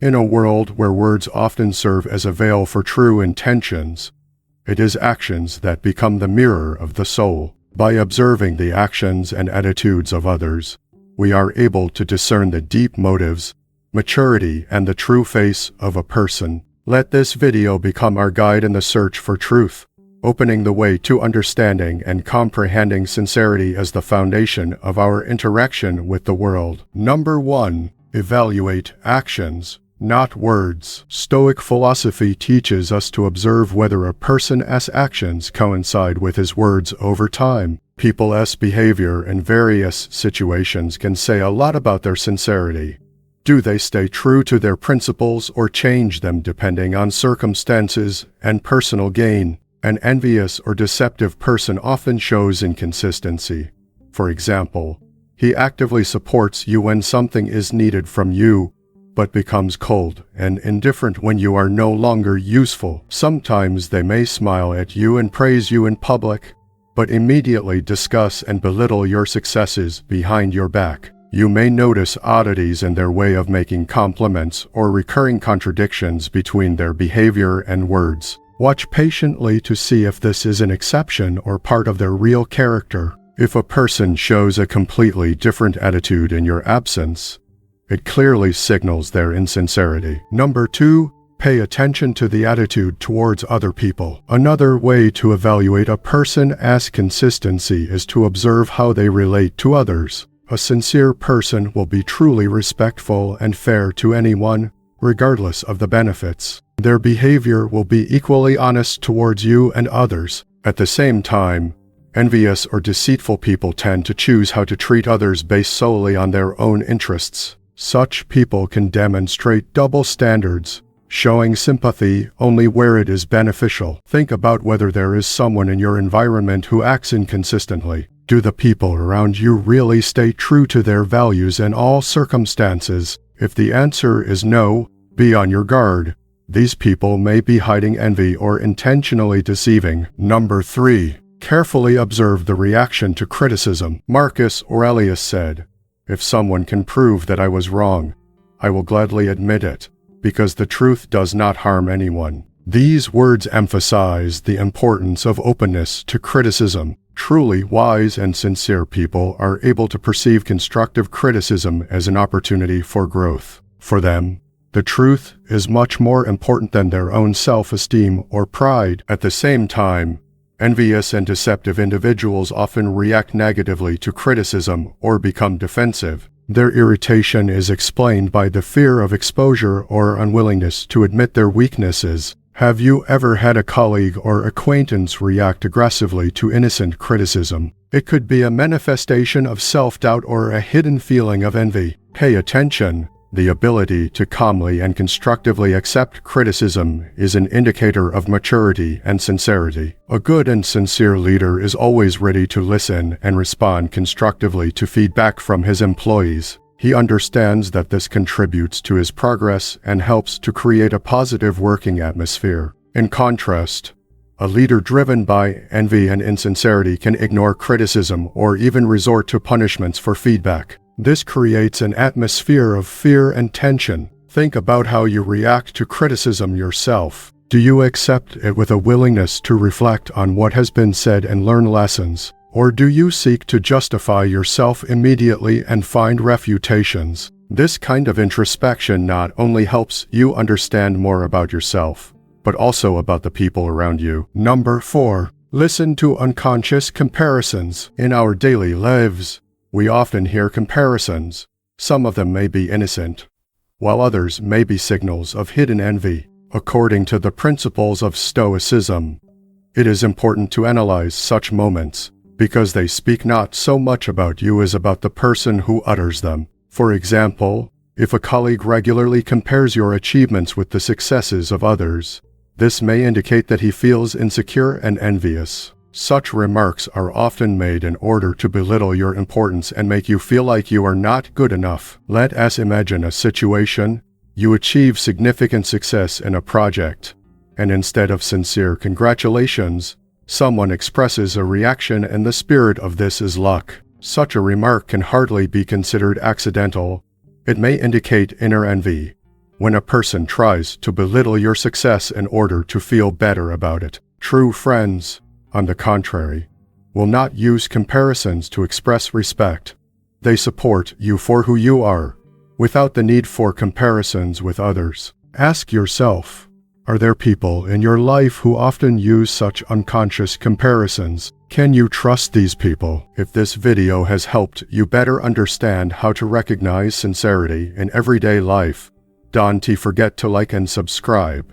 In a world where words often serve as a veil for true intentions, it is actions that become the mirror of the soul. By observing the actions and attitudes of others, we are able to discern the deep motives, maturity, and the true face of a person. Let this video become our guide in the search for truth, opening the way to understanding and comprehending sincerity as the foundation of our interaction with the world. Number 1. Evaluate actions, not words. Stoic philosophy teaches us to observe whether a person's actions coincide with his words over time. People's behavior in various situations can say a lot about their sincerity. Do they stay true to their principles or change them depending on circumstances and personal gain? An envious or deceptive person often shows inconsistency. For example, he actively supports you when something is needed from you, but becomes cold and indifferent when you are no longer useful. Sometimes they may smile at you and praise you in public, but immediately discuss and belittle your successes behind your back. You may notice oddities in their way of making compliments or recurring contradictions between their behavior and words. Watch patiently to see if this is an exception or part of their real character. If a person shows a completely different attitude in your absence, it clearly signals their insincerity. Number 2. Pay attention to the attitude towards other people. Another way to evaluate a person's consistency is to observe how they relate to others. A sincere person will be truly respectful and fair to anyone, regardless of the benefits. Their behavior will be equally honest towards you and others. At the same time, envious or deceitful people tend to choose how to treat others based solely on their own interests. Such people can demonstrate double standards, showing sympathy only where it is beneficial. Think about whether there is someone in your environment who acts inconsistently. Do the people around you really stay true to their values in all circumstances? If the answer is no, be on your guard. These people may be hiding envy or intentionally deceiving. Number 3. Carefully observe the reaction to criticism. Marcus Aurelius said, "If someone can prove that I was wrong, I will gladly admit it, because the truth does not harm anyone." These words emphasize the importance of openness to criticism. Truly wise and sincere people are able to perceive constructive criticism as an opportunity for growth. For them, the truth is much more important than their own self-esteem or pride. At the same time, envious and deceptive individuals often react negatively to criticism or become defensive. Their irritation is explained by the fear of exposure or unwillingness to admit their weaknesses. Have you ever had a colleague or acquaintance react aggressively to innocent criticism? It could be a manifestation of self-doubt or a hidden feeling of envy. Pay attention. The ability to calmly and constructively accept criticism is an indicator of maturity and sincerity. A good and sincere leader is always ready to listen and respond constructively to feedback from his employees. He understands that this contributes to his progress and helps to create a positive working atmosphere. In contrast, a leader driven by envy and insincerity can ignore criticism or even resort to punishments for feedback. This creates an atmosphere of fear and tension. Think about how you react to criticism yourself. Do you accept it with a willingness to reflect on what has been said and learn lessons? Or do you seek to justify yourself immediately and find refutations? This kind of introspection not only helps you understand more about yourself, but also about the people around you. Number 4. Listen to unconscious comparisons. In our daily lives, we often hear comparisons. Some of them may be innocent, while others may be signals of hidden envy. According to the principles of Stoicism, it is important to analyze such moments, because they speak not so much about you as about the person who utters them. For example, if a colleague regularly compares your achievements with the successes of others, this may indicate that he feels insecure and envious. Such remarks are often made in order to belittle your importance and make you feel like you are not good enough. Let us imagine a situation. You achieve significant success in a project, and instead of sincere congratulations, someone expresses a reaction in the spirit of "this is luck." Such a remark can hardly be considered accidental. It may indicate inner envy, when a person tries to belittle your success in order to feel better about it. True friends, on the contrary, will not use comparisons to express respect. They support you for who you are, without the need for comparisons with others. Ask yourself, are there people in your life who often use such unconscious comparisons? Can you trust these people? If this video has helped you better understand how to recognize sincerity in everyday life, don't forget to like and subscribe.